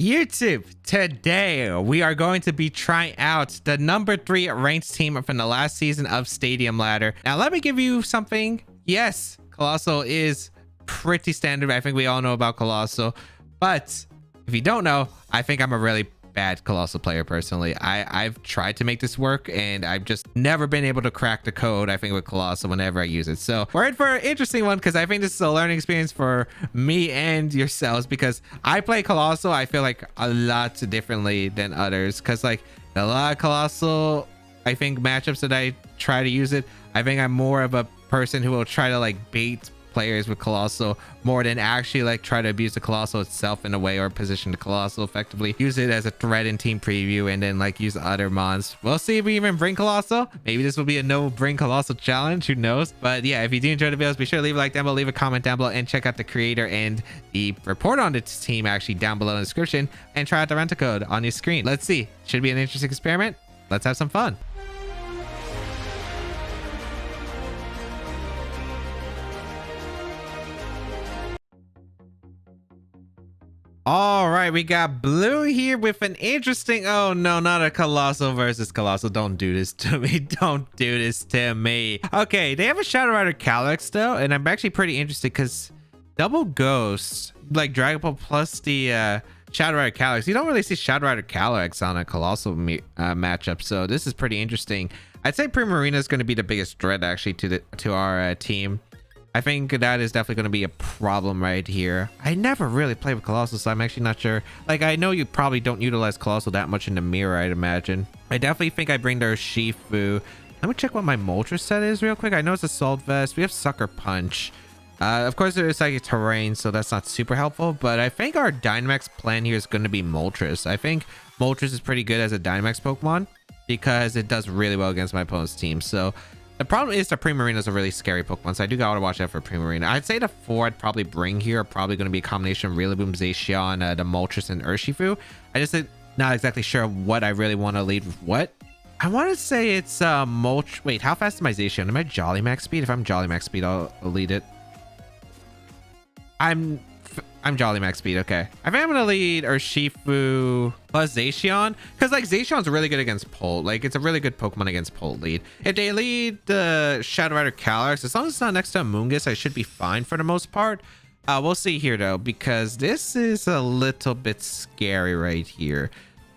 YouTube, today we are going to be trying out the number 3 ranked team from the last season of Stadium Ladder. Now, let me give you something. Yes, Coalossal is pretty standard. I think we all know about Coalossal. But if you don't know, I think I'm a really bad Coalossal player personally. I've tried to make this work and I've just never been able to crack the code, I think, with Coalossal whenever I use it. So we're in for an interesting one because I think this is a learning experience for me and yourselves, because I play Coalossal, I feel like, a lot differently than others, because like a lot of Coalossal, I think, matchups that I try to use it, I think I'm more of a person who will try to like bait players with Coalossal more than actually like try to abuse the Coalossal itself in a way, or position the Coalossal effectively, use it as a threat in team preview, and then like use other mons. We'll see if we even bring Coalossal. Maybe this will be a no bring Coalossal challenge, who knows. But yeah, if you do enjoy the videos, be sure to leave a like down below, leave a comment down below, and check out the creator and the report on this team actually down below in the description, and try out the rental code on your screen. Let's see, should be an interesting experiment. Let's have some fun. All right, we got blue here with an interesting, oh no, not a Coalossal versus Coalossal. Don't do this to me. Don't do this to me. Okay, they have a Shadow Rider Calyx though, and I'm actually pretty interested because double ghost, like Dragon Ball plus the Shadow Rider Calyx. You don't really see Shadow Rider Calyx on a Coalossal matchup, so this is pretty interesting. I'd say Primarina is going to be the biggest threat actually to our team. I think that is definitely going to be a problem right here. I never really played with Coalossal, so I'm actually not sure. Like, I know you probably don't utilize Coalossal that much in the mirror, I'd imagine. I definitely think I bring their Shifu. Let me check what my Moltres set is real quick. I know it's Assault Vest. We have Sucker Punch. Of course, there is Psychic Terrain, so that's not super helpful. But I think our Dynamax plan here is going to be Moltres. I think Moltres is pretty good as a Dynamax Pokemon because it does really well against my opponent's team. So the problem is the Primarina is a really scary Pokemon, so I do gotta watch out for Primarina. I'd say the 4 I'd probably bring here are probably going to be a combination of Rillaboom, Zacian, the Moltres, and Urshifu. I just not exactly sure what I really want to lead with what. I want to say it's Moltres. Wait, how fast is my Zacian? Am I Jolly Max Speed? If I'm Jolly Max Speed, I'll lead it. I'm Jolly Max Speed. Okay, I think I'm gonna lead Urshifu plus Zacian, because like Zacian's really good against Pult. Like, it's a really good Pokemon against Pult lead. If they lead the Shadow Rider Calyx, as long as it's not next to Amoonguss, I should be fine for the most part. We'll see here though, because this is a little bit scary right here.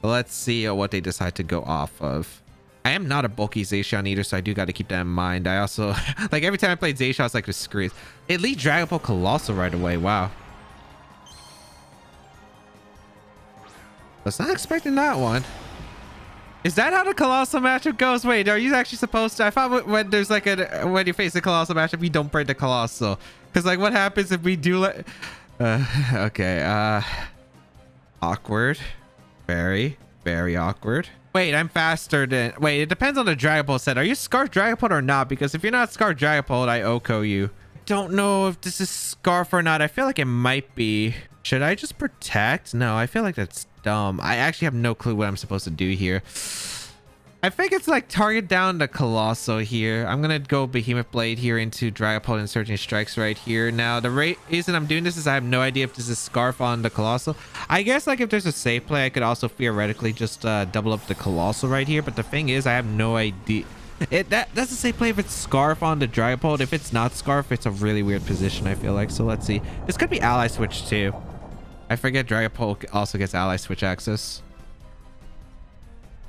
Let's see what they decide to go off of. I am not a bulky Zacian either, so I do got to keep that in mind. I also like every time I played Zacian, I was like, screw it. It lead Dragon Ball Coalossal right away. Wow. Was not expecting that one. Is that how the Coalossal matchup goes? Wait, are you actually supposed to? I thought when there's like when you face a Coalossal matchup, you don't break the Coalossal. Because like, what happens if we do let? Okay. Awkward. Very, very awkward. Wait, I'm faster than. Wait, it depends on the Dragon Ball set. Are you Scarf Dragon Ball or not? Because if you're not Scarf Dragon Ball, I Oko you. Don't know if this is Scarf or not. I feel like it might be. Should I just protect? No, I feel like that's dumb. I actually have no clue what I'm supposed to do here. I think it's like target down the Coalossal here. I'm gonna go Behemoth Blade here into Dragapult and Surging Strikes right here. Now the reason I'm doing this is I have no idea if this is Scarf on the Coalossal. I guess like if there's a safe play, I could also theoretically just double up the Coalossal right here. But the thing is, I have no idea. That's a safe play if it's Scarf on the Dragapult. If it's not Scarf, it's a really weird position, I feel like. So let's see. This could be Ally Switch too. I forget Dragapult also gets Ally Switch access.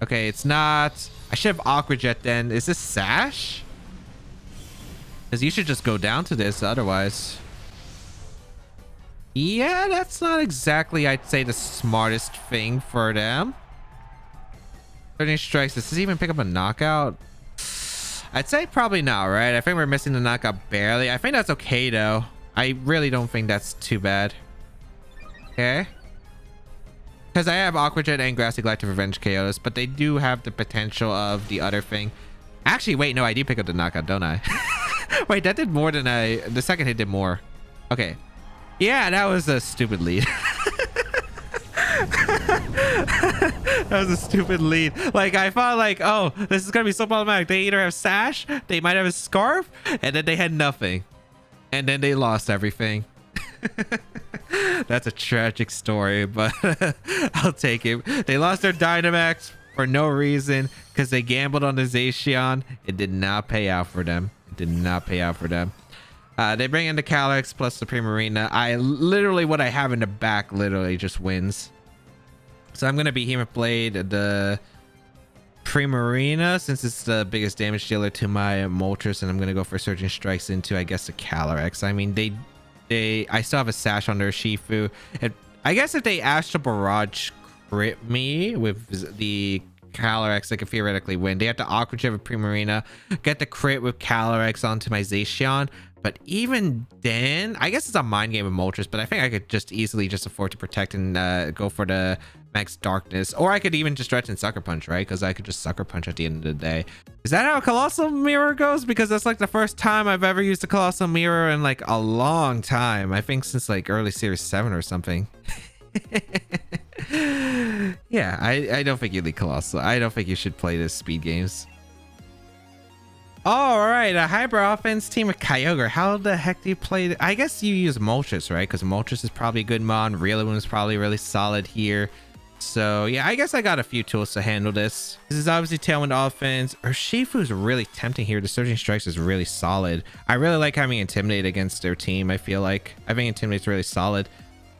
Okay, it's not. I should have Aqua Jet then. Is this Sash? Because you should just go down to this otherwise. Yeah, that's not exactly, I'd say, the smartest thing for them. 13 strikes. Does this even pick up a knockout? I'd say probably not, right? I think we're missing the knockout barely. I think that's okay though. I really don't think that's too bad. Okay, because I have Aqua Jet and Grassy Glide to revenge KOs, but they do have the potential of the other thing. Actually, wait, no, I do pick up the knockout, don't I? Wait, that did more than the second hit did more. Okay, yeah, that was a stupid lead. That was a stupid lead. Like, I thought like, oh, this is gonna be so problematic. They either have Sash, they might have a Scarf, and then they had nothing, and then they lost everything. That's a tragic story, but I'll take it. They lost their Dynamax for no reason because they gambled on the Zacian. It did not pay out for them. It did not pay out for them. They bring in the Calyrex plus the Primarina. What I have in the back literally just wins. So I'm going to Behemoth Blade the Primarina since it's the biggest damage dealer to my Moltres, and I'm going to go for Surging Strikes into, I guess, the Calyrex. I mean, I still have a Sash on their Shifu. And I guess if they Astral Barrage crit me with the Calyrex, I could theoretically win. They have to Aqua Jet with Primarina, get the crit with Calyrex onto my Zacian. But even then, I guess it's a mind game of Moltres, but I think I could just easily just afford to protect and go for the Max Darkness. Or I could even just stretch and Sucker Punch, right? Because I could just Sucker Punch at the end of the day. Is that how Coalossal Mirror goes? Because that's like the first time I've ever used a Coalossal Mirror in like a long time. I think since like early Series 7 or something. Yeah, I don't think you lead Coalossal. I don't think you should play this speed games. All right, a hybrid offense team with Kyogre. How the heck do you play it? I guess you use Moltres, right? Because Moltres is probably a good mon. Rillaboom is probably really solid here. So yeah, I guess I got a few tools to handle this. This is obviously Tailwind offense. Urshifu is really tempting here. The Surging Strikes is really solid. I really like having Intimidate against their team. I think Intimidate's really solid.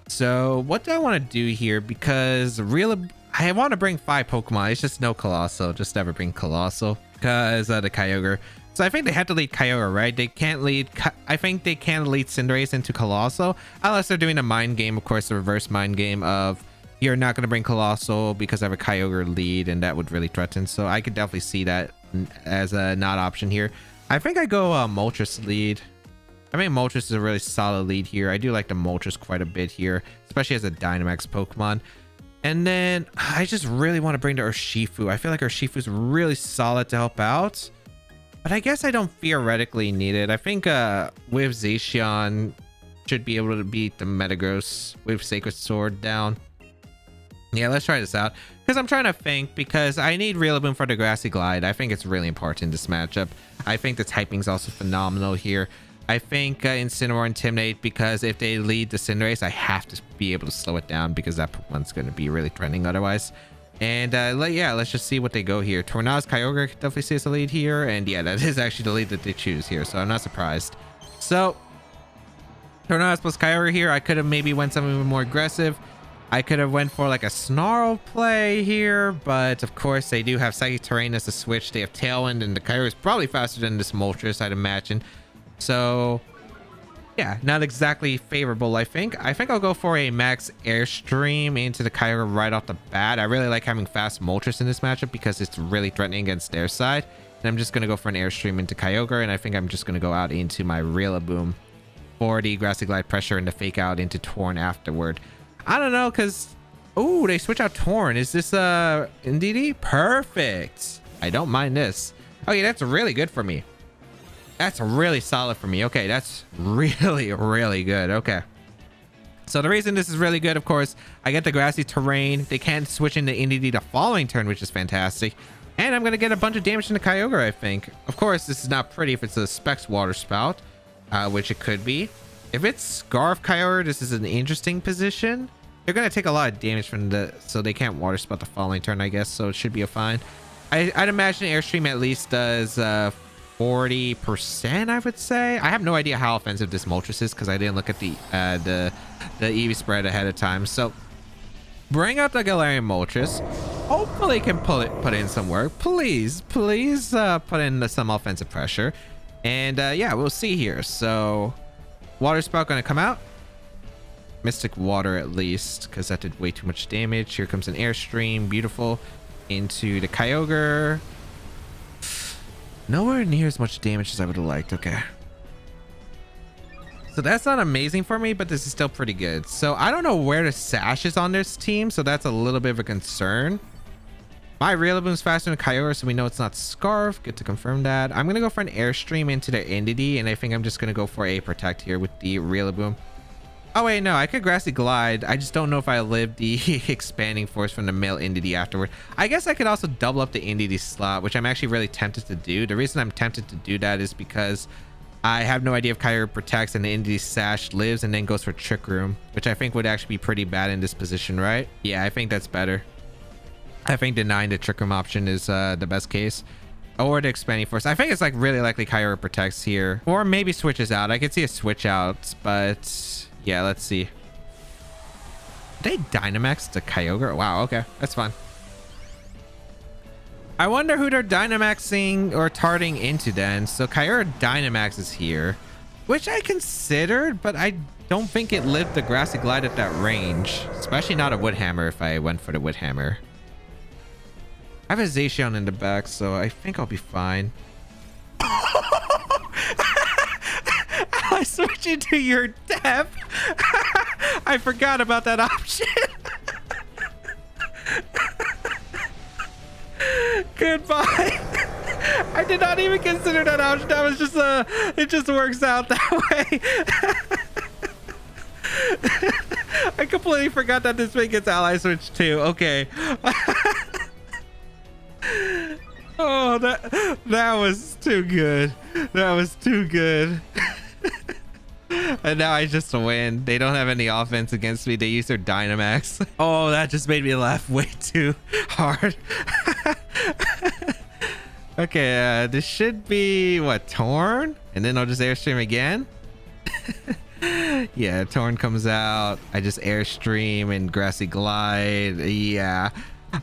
So what do I want to do here? Because I want to bring 5 Pokemon. It's just no Coalossal. Just never bring Coalossal because the Kyogre. So I think they have to lead Kyogre, right? They can't lead. I think they can lead Cinderace into Coalossal unless they're doing a mind game. Of course, the reverse mind game of you're not going to bring Coalossal because I have a Kyogre lead, and that would really threaten. So I could definitely see that as a not option here. I think I go Moltres lead. I mean, Moltres is a really solid lead here. I do like the Moltres quite a bit here, especially as a Dynamax Pokemon. And then I just really want to bring the Urshifu. I feel like Urshifu is really solid to help out, but I guess I don't theoretically need it. I think with Zacian should be able to beat the Metagross with Sacred Sword down. Yeah, let's try this out because I'm trying to think, because I need Rillaboom for the Grassy Glide. I think it's really important in this matchup. I think the typing is also phenomenal here. I think Incineroar Intimidate, because if they lead the Cinderace, I have to be able to slow it down because that one's going to be really threatening otherwise. And yeah, let's just see what they go here. Tornadus Kyogre definitely sees a lead here. And yeah, that is actually the lead that they choose here, so I'm not surprised. So Tornadus plus Kyogre here. I could have maybe went something even more aggressive. I could have went for like a Snarl play here, but of course they do have Psychic Terrain as a switch. They have Tailwind, and the Kyogre is probably faster than this Moltres, I'd imagine. So yeah, not exactly favorable. I think I'll go for a Max Airstream into the Kyogre right off the bat. I really like having fast Moltres in this matchup because it's really threatening against their side. And I'm just going to go for an Airstream into Kyogre, and I think I'm just going to go out into my Rillaboom for the Grassy Glide pressure and the fake out into Torn afterward. I don't know, because oh, they switch out Torn. Is this NDD? Perfect. I don't mind this. Okay, that's really good for me. That's really solid for me. Okay, that's really, really good. Okay. So the reason this is really good, of course, I get the Grassy Terrain. They can't switch into NDD the following turn, which is fantastic. And I'm going to get a bunch of damage into Kyogre, I think. Of course, this is not pretty if it's a Specs Water Spout, which it could be. If it's Scarf Kyogre, this is an interesting position. They're going to take a lot of damage from so they can't Water Spout the following turn, I guess. So it should be a fine. I'd imagine Airstream at least does 40%, I would say. I have no idea how offensive this Moltres is because I didn't look at the EV spread ahead of time. So bring up the Galarian Moltres. Hopefully can put in some work. Please put in some offensive pressure. And yeah, we'll see here. So Water Spout gonna come out. Mystic Water at least, because that did way too much damage. Here comes an Airstream. Beautiful. Into the Kyogre. Nowhere near as much damage as I would have liked. Okay. So that's not amazing for me, but this is still pretty good. So I don't know where the Sash is on this team, so that's a little bit of a concern. My Rillaboom's faster than Kyogre, so we know it's not Scarf. Good to confirm that. I'm going to go for an Airstream into their Entity, and I think I'm just going to go for a Protect here with the Rillaboom. Oh wait, no, I could Grassy Glide. I just don't know if I live the Expanding Force from the male Entity afterward. I guess I could also double up the Entity slot, which I'm actually really tempted to do. The reason I'm tempted to do that is because I have no idea if Kyogre protects and the Indie Sash lives and then goes for Trick Room, which I think would actually be pretty bad in this position, right? Yeah, I think that's better. I think denying the Trick Room option is the best case. Or the Expanding Force. I think it's like really likely Kyogre protects here. Or maybe switches out. I could see a switch out, but yeah, let's see. They Dynamax the Kyogre? Wow, okay. That's fine. I wonder who they're Dynamaxing or tarting into then. So Kyogre Dynamax is here, which I considered, but I don't think it lived the Grassy Glide at that range. Especially not a Wood Hammer if I went for the Wood Hammer. I have a Zacian in the back, so I think I'll be fine. I switch into your depth. I forgot about that option. Goodbye. I did not even consider that option. That was just it just works out that way. I completely forgot that this thing gets ally switch too. Okay. Oh, that was too good. That was too good. And now I just win. They don't have any offense against me. They use their Dynamax. Oh, that just made me laugh way too hard. Okay, this should be what, Torn? And then I'll just Airstream again. Yeah, Torn comes out. I just Airstream and Grassy Glide. Yeah.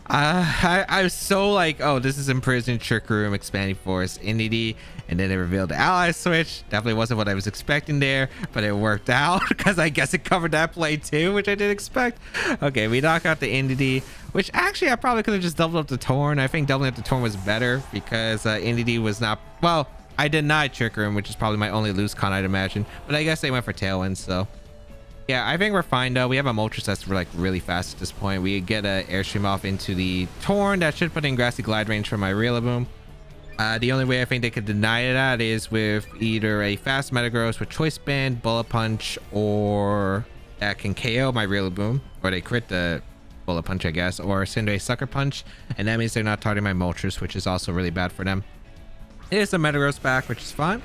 I was so like, oh, this is Imprisoned, Trick Room, Expanding Force, Indie, and then they revealed the ally switch. Definitely wasn't what I was expecting there, but it worked out because I guess it covered that play too, which I didn't expect. Okay, we knock out the Indie, which actually I probably could have just doubled up the Torn. I think doubling up the Torn was better because Indie was not, well, I denied Trick Room, which is probably my only loose con, I'd imagine, but I guess they went for Tailwind, so. Yeah, I think we're fine though. We have a Moltres that's like really fast at this point. We get a Airstream off into the Torn. That should put in Grassy Glide range for my Rillaboom. The only way I think they could deny that is with either a fast Metagross with Choice Band, Bullet Punch, or that can KO my Rillaboom, or they crit the Bullet Punch, I guess, or Cinderace Sucker Punch, and that means they're not targeting my Moltres, which is also really bad for them. It is a Metagross back, which is fine.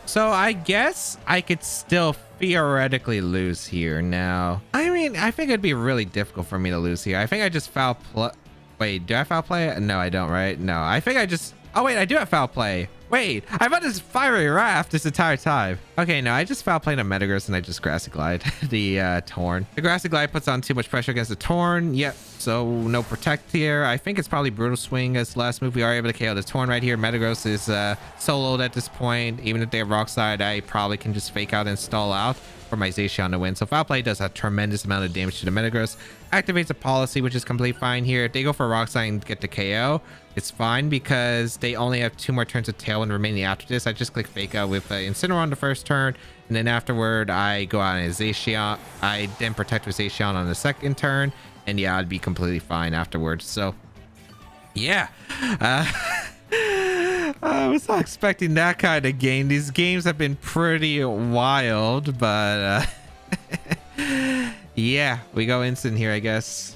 So I guess I could still theoretically lose here now. I mean, I think it'd be really difficult for me to lose here. I think I just foul play. Wait, do I foul play? No, I don't, right? No, I think I just... Oh, wait, I do have foul play. Wait, I've had this Fiery Raft this entire time. Okay, no, I just foul played a Metagross and I just Grassy Glide the Torn. The Grassy Glide puts on too much pressure against the Torn. Yep, so no Protect here. I think it's probably Brutal Swing as last move. We are able to KO the Torn right here. Metagross is soloed at this point. Even if they have Rock Slide, I probably can just fake out and stall out for my Zacian to win. So foul play does a tremendous amount of damage to the Metagross. Activates a Policy, which is completely fine here. If they go for Rock Slide and get the KO, it's fine because they only have 2 more turns of Tailwind remaining after this. I just click Fake Out with Incineroar on the first turn, and then afterward I go out and Zacian. I then Protect with Zacian on the second turn, and yeah, I'd be completely fine afterwards. So yeah, I was not expecting that kind of game. These games have been pretty wild, but yeah, we go instant here, I guess.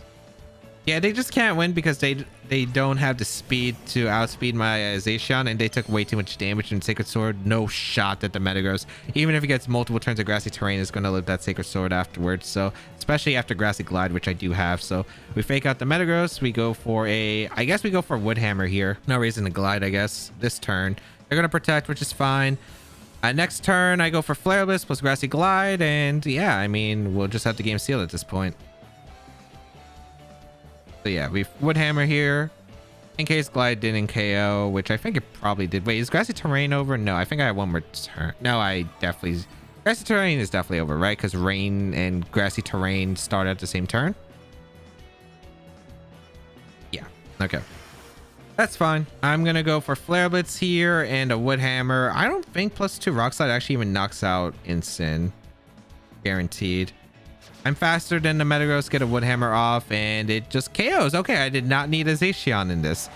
Yeah, they just can't win because they don't have the speed to outspeed my Zacian, and they took way too much damage. And Sacred Sword, no shot at the Metagross. Even if he gets multiple turns of Grassy Terrain, is going to live that Sacred Sword afterwards. So, especially after Grassy Glide, which I do have. So, we fake out the Metagross. We go for I guess we go for Wood Hammer here. No reason to Glide, I guess, this turn. They're going to Protect, which is fine. Next turn, I go for Flare Blitz plus Grassy Glide. And yeah, I mean, we'll just have the game sealed at this point. So yeah, we Wood Hammer here in case Glide didn't KO, which I think it probably did. Wait, is Grassy Terrain over? No, I think I have one more turn. No, I definitely... Grassy Terrain is definitely over, right? Because Rain and Grassy Terrain start at the same turn. Yeah, okay. That's fine. I'm going to go for Flare Blitz here and a Wood Hammer. I don't think +2 Rock Slide actually even knocks out Incin. Guaranteed. I'm faster than the Metagross, get a Wood Hammer off, and it just KOs. Okay, I did not need a Zacian in this.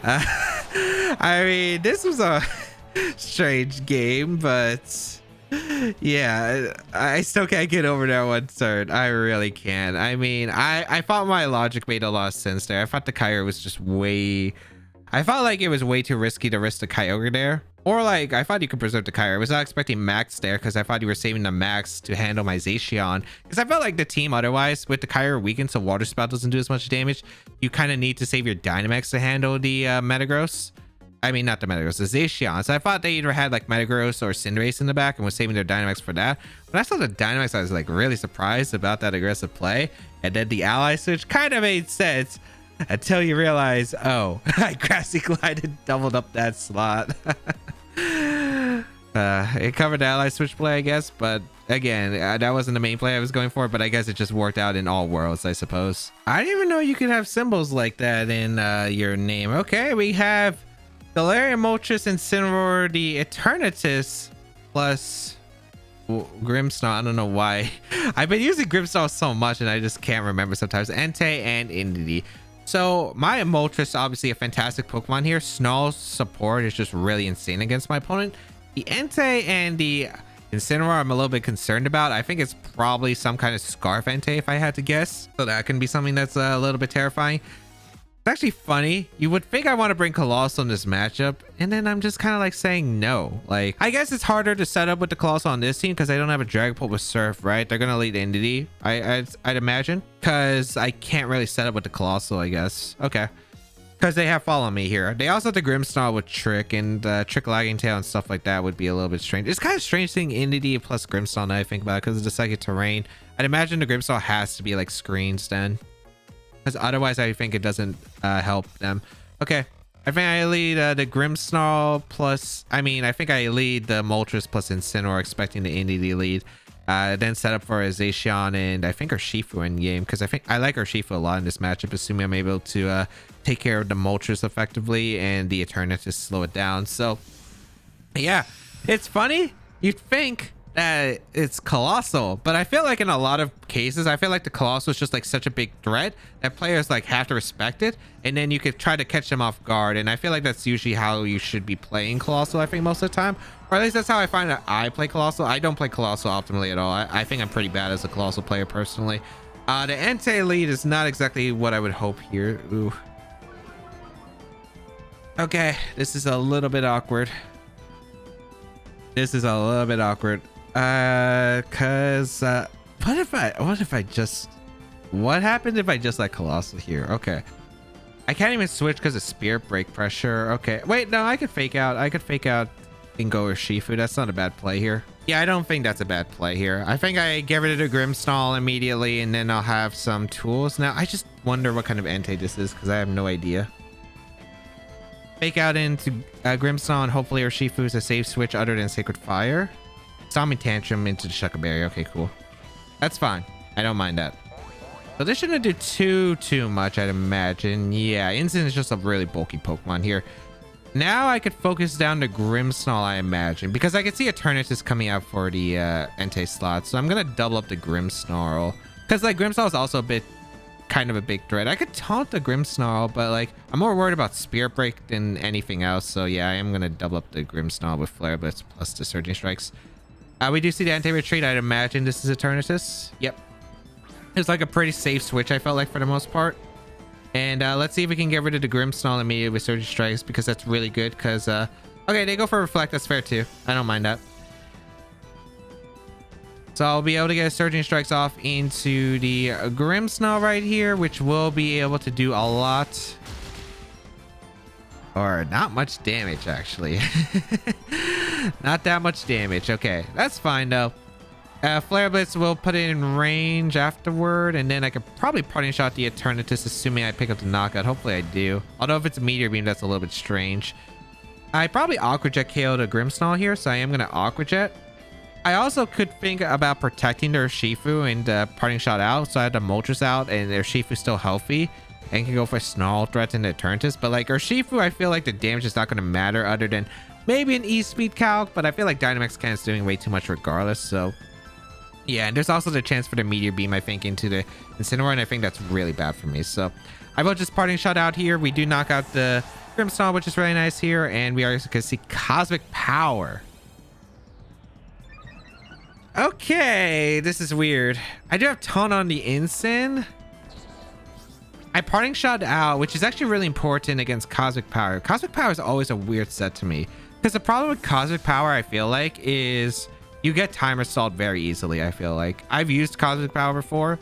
I mean, this was a strange game, but yeah, I still can't get over that one turn. I really can't. I mean, I thought my logic made a lot of sense there. I thought the Kyogre was just way... I felt like it was way too risky to risk the Kyogre there. Or like, I thought you could preserve the Kyogre. I was not expecting Max there because I thought you were saving the Max to handle my Zacian. Because I felt like the team otherwise, with the Kyogre weakened so Water Spout doesn't do as much damage, you kind of need to save your Dynamax to handle the Metagross. I mean, not the Metagross, the Zacian. So I thought they either had like Metagross or Cinderace in the back and was saving their Dynamax for that. When I saw the Dynamax, I was like really surprised about that aggressive play. And then the Ally switch kind of made sense until you realize, oh, I Grassy Glided, doubled up that slot. It covered the Ally switch play, I guess. But again, that wasn't the main play I was going for. But I guess it just worked out in all worlds, I suppose. I didn't even know you could have symbols like that in your name. Okay, we have Galarian, Moltres, Incineroar, the Eternatus, plus Grimmsnarl. I don't know why. I've been using Grimmsnarl so much and I just can't remember sometimes. Entei and Intimidate. So my Moltres, obviously a fantastic Pokemon here. Snarl's support is just really insane against my opponent. The Entei and the Incineroar I'm a little bit concerned about. I think it's probably some kind of Scarf Entei if I had to guess. So that can be something that's a little bit terrifying. It's actually funny. You would think I want to bring Coalossal in this matchup, and then I'm just kind of like saying no. Like, I guess it's harder to set up with the Coalossal on this team because I don't have a Dragapult with Surf, right? They're gonna lead Entity, I'd imagine, because I can't really set up with the Coalossal, I guess. Okay, because they have Follow Me here. They also have the Grimmsnarl with Trick, and Trick Lagging Tail and stuff like that would be a little bit strange. It's kind of strange seeing Entity plus Grimmsnarl now I think about it because of the psychic terrain. I'd imagine the Grimmsnarl has to be like screens then, because otherwise I think it doesn't help them. Okay, I think I lead the Grimmsnarl plus, I think I lead the Moltres plus Incineroar, expecting the Entity lead. Then set up for a Zacian and I think Urshifu in game, because I think I like Urshifu a lot in this matchup, assuming I'm able to take care of the Moltres effectively and the Eternatus slow it down. So yeah, it's funny. You'd think that it's Coalossal, but I feel like in a lot of cases I feel like the Coalossal is just like such a big threat that players like have to respect it, and then you could try to catch them off guard, and I feel like that's usually how you should be playing Coalossal, I think, most of the time, or at least that's how I find that I play Coalossal. I don't play Coalossal optimally at all. I think I'm pretty bad as a Coalossal player personally. The Entei lead is not exactly what I would hope here. Ooh. Okay, this is a little bit awkward. Cause what happened if I just let Coalossal here? Okay, I can't even switch because of Spirit Break pressure. Okay, wait, no, I could fake out and go Urshifu. That's not a bad play here. Yeah, I don't think that's a bad play here. I think I get rid of the Grimmsnarl immediately and then I'll have some tools. Now I just wonder what kind of Entei this is because I have no idea. Fake out into Grimmsnarl and hopefully Urshifu is a safe switch other than Sacred Fire. Zombie Tantrum into the Shuca Berry. Okay, cool. That's fine. I don't mind that. So this shouldn't do too much, I'd imagine. Yeah, Instant is just a really bulky Pokemon here. Now I could focus down the Grimmsnarl, I imagine, because I can see Eternatus coming out for the Entei slot. So I'm gonna double up the Grimmsnarl, because like Grimmsnarl is also kind of a big threat. I could taunt the Grimmsnarl, but like I'm more worried about Spirit Break than anything else. So yeah, I am gonna double up the Grimmsnarl with Flare Blitz plus the Surging Strikes. We do see the Entei retreat. I'd imagine this is Eternatus. Yep. It's like a pretty safe switch, I felt like, for the most part. And let's see if we can get rid of the Grimmsnarl immediately with Surging Strikes, because that's really good. Because okay, they go for Reflect. That's fair too. I don't mind that. So I'll be able to get Surging Strikes off into the Grimmsnarl right here, which will be able to do a lot. Or not much damage, actually. Not that much damage. Okay, that's fine though. Flare Blitz will put it in range afterward, and then I could probably Parting Shot the Eternatus, assuming I pick up the knockout. Hopefully I do. Although if it's a Meteor Beam, that's a little bit strange. I probably Aqua Jet KO the Grimmsnarl here, so I am going to Aqua Jet. I also could think about protecting the Urshifu and Parting Shot out, so I have the Moltres out and the Urshifu still healthy and can go for Snarl Threat and Eternatus. But like Urshifu, I feel like the damage is not going to matter other than maybe an E-Speed calc, but I feel like Dynamax Cannon is doing way too much regardless, so yeah. And there's also the chance for the Meteor Beam, I think, into the Incineroar, and I think that's really bad for me. So I will just Parting Shot out here. We do knock out the Grimmsnarl, which is really nice here, and we are going to see Cosmic Power. Okay, this is weird. I do have Taunt on the Incin. I parting shot out, which is actually really important against Cosmic Power. Cosmic Power is always a weird set to me because the problem with Cosmic Power, I feel like, is you get timer stalled very easily. I feel like I've used Cosmic Power before,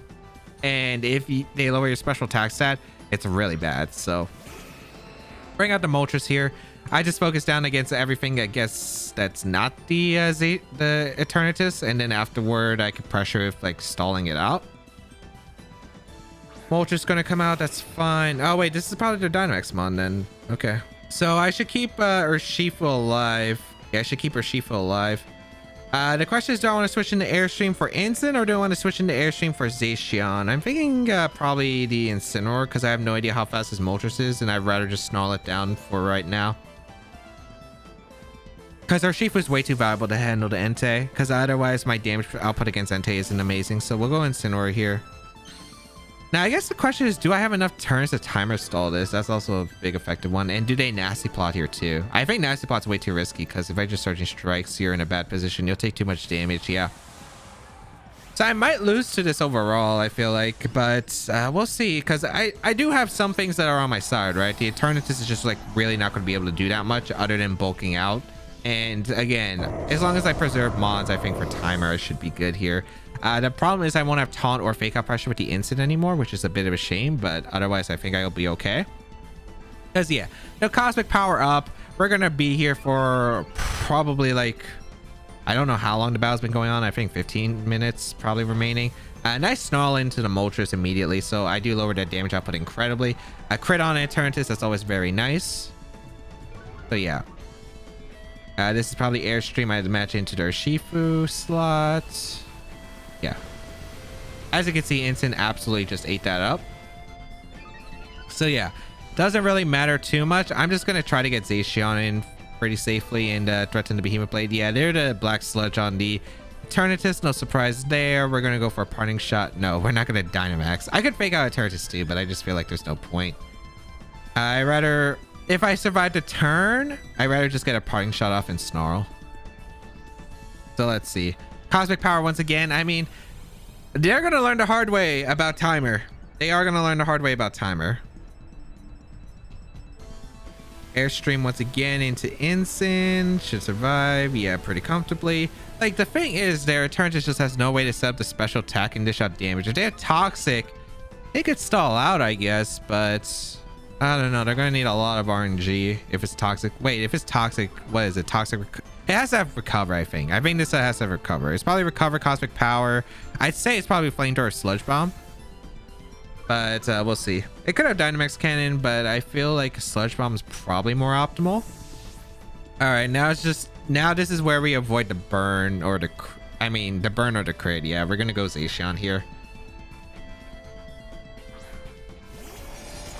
and if they lower your special attack stat, it's really bad. So bring out the Moltres here. I just focus down against everything, I guess, that's not the Eternatus, and then afterward I could pressure with like stalling it out. Moltres gonna come out, that's fine. Oh wait, this is probably their Dynamax Mon then. Okay. So I should keep Urshifu alive. Yeah, I should keep Urshifu alive. The question is, do I want to switch into Airstream for Incin, or do I want to switch into Airstream for Zacian? I'm thinking probably the Incineroar, because I have no idea how fast his Moltres is, and I'd rather just snarl it down for right now. Because Urshifu is way too valuable to handle the Entei, because otherwise my damage output against Entei isn't amazing. So we'll go Incineroar here. Now, I guess the question is, do I have enough turns to timer stall this? That's also a big effective one. And do they Nasty Plot here too? I think Nasty Plot's way too risky, because if I just Surging Strikes, you're in a bad position. You'll take too much damage, yeah. So I might lose to this overall, I feel like, but we'll see, because I do have some things that are on my side, right? The Eternatus is just like really not going to be able to do that much other than bulking out. And again, as long as I preserve Mons, I think for timer, I should be good here. The problem is I won't have Taunt or Fake Out Pressure with the Incin anymore, which is a bit of a shame, but otherwise I think I'll be okay. Because yeah, no Cosmic Power up. We're going to be here for probably like, I don't know how long the battle's been going on. I think 15 minutes probably remaining. Nice snarl into the Moltres immediately, so I do lower that damage output incredibly. A crit on Eternatus, that's always very nice. So yeah. This is probably Airstream. I had to match into their Urshifu slot. Yeah. As you can see, Incin absolutely just ate that up. So yeah, doesn't really matter too much. I'm just going to try to get Zacian in pretty safely and threaten the Behemoth Blade. Yeah, they're the Black Sludge on the Eternatus. No surprise there. We're going to go for a parting shot. No, we're not going to Dynamax. I could fake out Eternatus too, but I just feel like there's no point. I rather... If I survive the turn, I'd rather just get a parting shot off and snarl. So let's see. Cosmic Power once again. I mean, they're going to learn the hard way about timer. They are going to learn the hard way about timer. Airstream once again into Incin. Should survive. Yeah, pretty comfortably. Like, the thing is, their Eternatus just has no way to set up the special attack and dish out damage. If they're toxic, they could stall out, I guess, but... I don't know. They're going to need a lot of RNG if it's toxic. Wait, if it's toxic, what is it? Toxic? It has to have recover, I think. I think this has to have recover. It's probably recover Cosmic Power. I'd say it's probably Flamethrower Sludge Bomb. But we'll see. It could have Dynamax Cannon, but I feel like Sludge Bomb is probably more optimal. All right, now it's just... Now this is where we avoid the burn or the... I mean, the burn or the crit. Yeah, we're going to go Zacian here.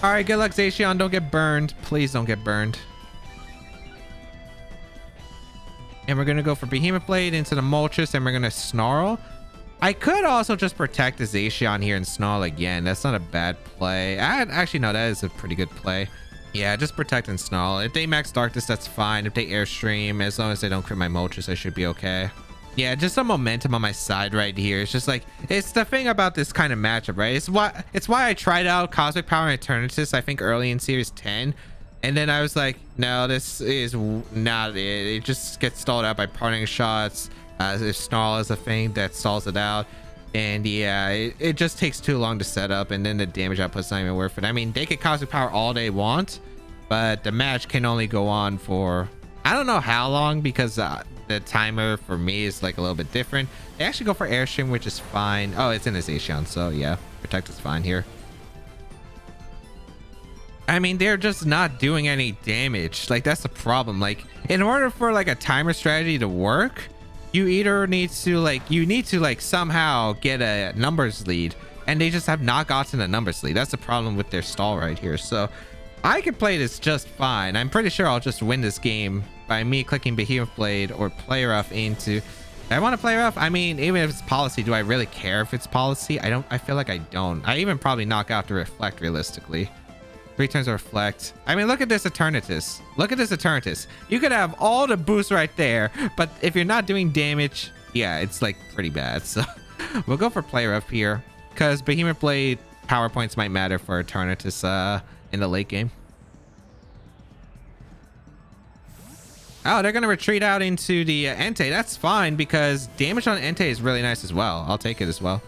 All right, good luck, Zacian. Don't get burned. Please don't get burned. And we're going to go for Behemoth Blade into the Moltres, and we're going to Snarl. I could also just protect the Zacian here and Snarl again. That's not a bad play. Actually, no, that is a pretty good play. Yeah, just protect and Snarl. If they max Darkness, that's fine. If they Airstream, as long as they don't crit my Moltres, I should be okay. Yeah, just some momentum on my side right here. It's just like, it's the thing about this kind of matchup, right? It's why I tried out Cosmic Power and Eternatus, I think early in Series 10. And then I was like, no, this is not it. It just gets stalled out by parting shots. If Snarl is a thing that stalls it out. And yeah, it just takes too long to set up. And then the damage output's not even worth it. I mean, they could Cosmic Power all they want, but the match can only go on for, I don't know how long, because the timer for me is like a little bit different. They actually go for Airstream, which is fine. Oh, it's in a Zacian, so yeah, protect is fine here. I mean, they're just not doing any damage. Like, that's the problem. Like, in order for like a timer strategy to work, you either need to like somehow get a numbers lead, and they just have not gotten a numbers lead. That's the problem with their stall right here. So I can play this just fine. I'm pretty sure I'll just win this game by me clicking Behemoth Blade or Play Rough into... I want to Play Rough. I mean, even if it's policy, do I really care if it's policy? I feel like I don't. I even probably knock out the Reflect realistically. 3 turns of Reflect. I mean, look at this Eternatus. Look at this Eternatus. You could have all the boosts right there, but if you're not doing damage, yeah, it's like pretty bad. So we'll go for Play Rough here, because Behemoth Blade power points might matter for Eternatus in the late game. Oh, they're gonna retreat out into the Entei. That's fine because damage on Entei is really nice as well. I'll take it as well.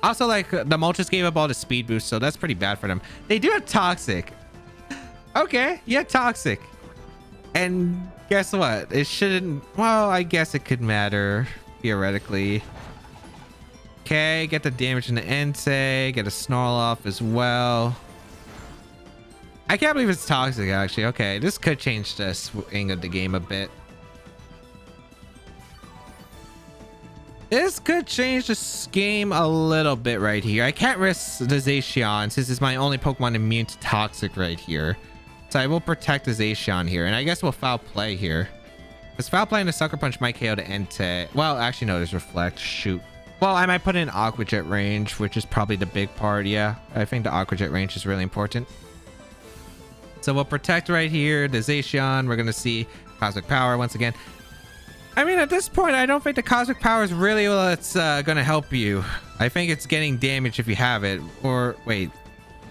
Also, like, the Moltres gave up all the speed boost, so that's pretty bad for them. They do have Toxic. Okay, yeah, Toxic. And guess what? It shouldn't... Well, I guess it could matter, theoretically. Okay, get the damage in the Entei. Get a Snarl off as well. I can't believe it's Toxic, actually. Okay, this could change the swing of the game a bit. This could change this game a little bit right here. I can't risk the Zacian since it's my only Pokemon immune to Toxic right here. So I will protect the Zacian here. And I guess we'll Foul Play here. Because Foul Play and the Sucker Punch might KO the Entei. Well, actually, no, there's Reflect. Shoot. Well, I might put in Aqua Jet range, which is probably the big part. Yeah, I think the Aqua Jet range is really important. So we'll protect right here. The Zacian. We're going to see Cosmic Power once again. I mean, at this point, I don't think the Cosmic Power is really what's going to help you. I think it's getting damage if you have it. Or, wait.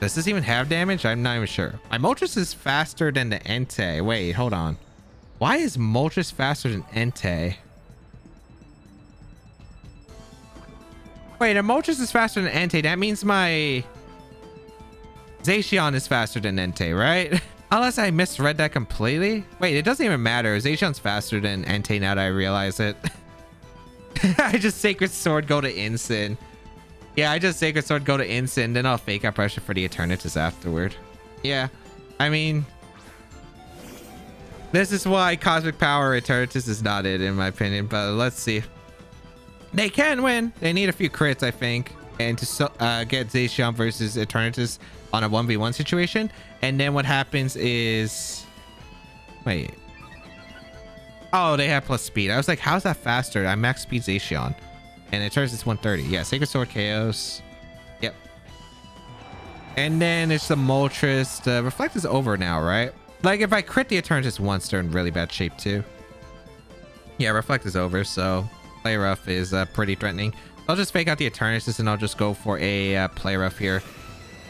Does this even have damage? I'm not even sure. My Moltres is faster than the Entei. Wait, hold on. Why is Moltres faster than Entei? Wait, if Moltres is faster than Entei, that means my Zacian is faster than Entei, right? Unless I misread that completely. Wait, it doesn't even matter. Zacian's faster than Entei now that I realize it. I just Sacred Sword, go to Incin. Yeah, I just Sacred Sword, go to Incin, then I'll Fake Out Pressure for the Eternatus afterward. Yeah, I mean... This is why Cosmic Power Eternatus is not it, in my opinion, but let's see. They can win. They need a few crits, I think, and to get Zacian versus Eternatus on a 1v1 situation. And then what happens is... Wait. Oh, they have plus speed. I was like, how's that faster? I max speed Zacian. And Eternatus 130. Yeah, Sacred Sword KOs. Yep. And then it's the Moltres. The Reflect is over now, right? Like, if I crit the Eternatus once, they're in really bad shape, too. Yeah, Reflect is over, so Play Rough is pretty threatening. I'll just fake out the Eternatus, and I'll just go for a Play Rough here.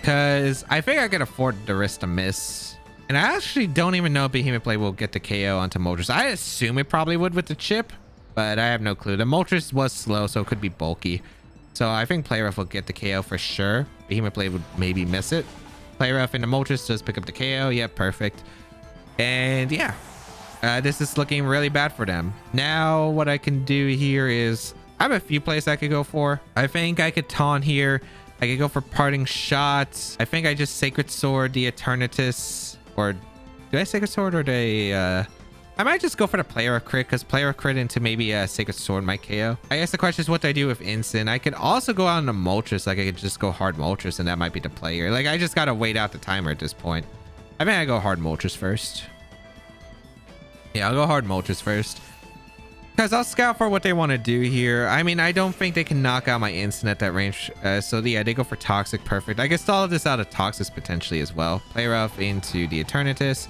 Because I think I can afford the risk to miss. And I actually don't even know if Behemoth Blade will get the KO onto Moltres. I assume it probably would with the chip, but I have no clue. The Moltres was slow, so it could be bulky. So I think Play Rough will get the KO for sure. Behemoth Blade would maybe miss it. Play Rough and the Moltres does pick up the KO. Yep, perfect. And yeah, this is looking really bad for them. Now what I can do here is I have a few plays I could go for. I think I could Taunt here. I could go for Parting Shots. I think I just Sacred Sword the Eternatus. Or do I Sacred Sword or do I might just go for the Player Crit, because Player Crit into maybe a Sacred Sword might KO. I guess the question is what do I do with Incin? I could also go out on the Moltres. Like I could just go hard Moltres and that might be the player. Like I just gotta wait out the timer at this point. I think I go hard Moltres first. Yeah, I'll go hard Moltres first. Because I'll scout for what they want to do here. I mean, I don't think they can knock out my Incin at that range. So yeah, they go for Toxic. Perfect. I can stall this out of Toxic potentially as well. Play Rough into the Eternatus.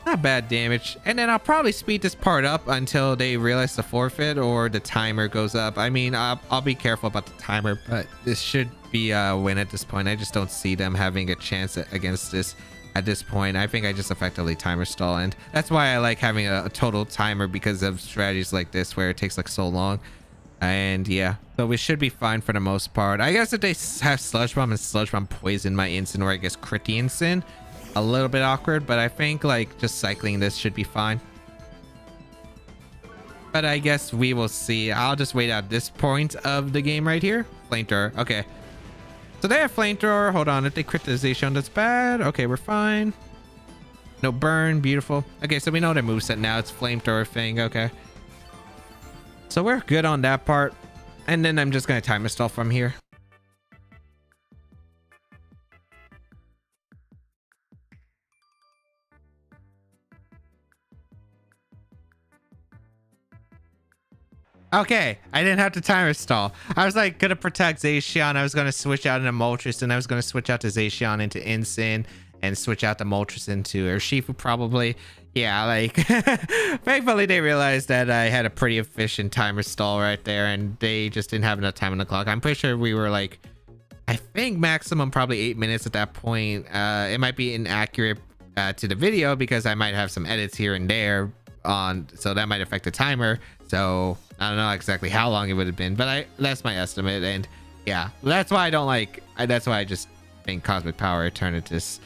Not bad damage. And then I'll probably speed this part up until they realize the forfeit or the timer goes up. I mean, I'll be careful about the timer, but this should be a win at this point. I just don't see them having a chance against this at this point. I think I just effectively timer stall, and that's why I like having a total timer, because of strategies like this where it takes like so long. And yeah, so we should be fine for the most part. I guess if they have Sludge Bomb and Sludge Bomb poison my Incin, or I guess crit the Incin, a little bit awkward, but I think like just cycling this should be fine. But I guess we will see. I'll just wait out this point of the game right here. Flamethrower. Okay. So they have Flamethrower. Hold on. If they crit the Zacian, that's bad. Okay, we're fine. No burn. Beautiful. Okay, so we know their moveset now. It's Flamethrower thing. Okay. So we're good on that part. And then I'm just going to timer stall from here. Okay, I didn't have to timer stall. I was like gonna protect Zacian. I was gonna switch out into Moltres, and I was gonna switch out to Zacian into Incin, and switch out the Moltres into Urshifu probably. Yeah, like thankfully they realized that I had a pretty efficient timer stall right there, and they just didn't have enough time on the clock. I'm pretty sure we were like I think maximum probably 8 minutes at that point. It might be inaccurate to the video because I might have some edits here and there on, so that might affect the timer. So I don't know exactly how long it would have been, but that's my estimate. And yeah, that's why I don't like, that's why I just think Cosmic Power Eternatus,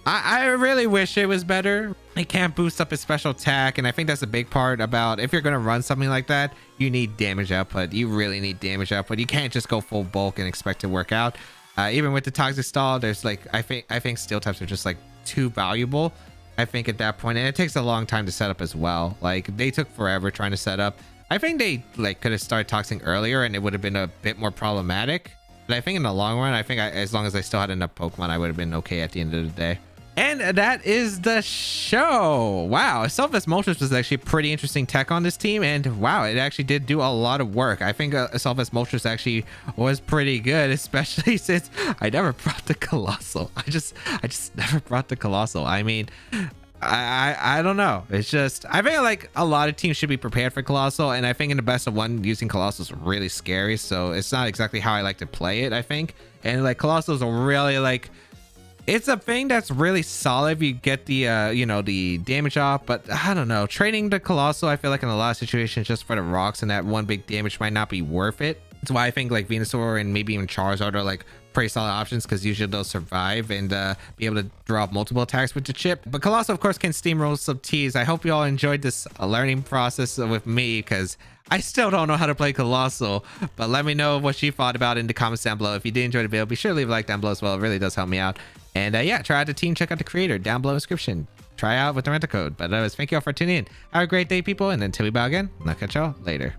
I really wish it was better. It can't boost up its special attack, and I think that's a big part about if you're going to run something like that, you need damage output. You really need damage output. You can't just go full bulk and expect to work out. Even with the Toxic Stall, there's like, I think steel types are just like too valuable, I think, at that point. And it takes a long time to set up as well. Like, they took forever trying to set up. I think they like could have started toxing earlier and it would have been a bit more problematic. But I think in the long run, I think as long as I still had enough Pokemon, I would have been okay at the end of the day. And that is the show. Wow, Selfless Moltres was actually a pretty interesting tech on this team, and wow, it actually did do a lot of work. I think Selfless Moltres actually was pretty good, especially since I never brought the Coalossal. I just never brought the Coalossal. I mean, I don't know. It's just, I think like a lot of teams should be prepared for Coalossal, and I think in the best of one, using Coalossal is really scary. So it's not exactly how I like to play it, I think. And like Coalossal is really like, it's a thing that's really solid if you get the you know, the damage off, but I don't know, trading the Coalossal, I feel like in a lot of situations just for the rocks and that one big damage might not be worth it. That's why I think like Venusaur and maybe even Charizard are like pretty solid options, because usually they'll survive and be able to draw up multiple attacks with the chip. But Coalossal of course can steamroll some T's. I hope you all enjoyed this learning process with me, because I still don't know how to play Coalossal, but let me know what you thought about it in the comments down below. If you did enjoy the video, be sure to leave a like down below as well. It really does help me out. And yeah, try out the team, check out the creator down below in the description. Try out with the rental code. But otherwise, thank you all for tuning in. Have a great day, people, and until we bow again, I'll catch y'all later.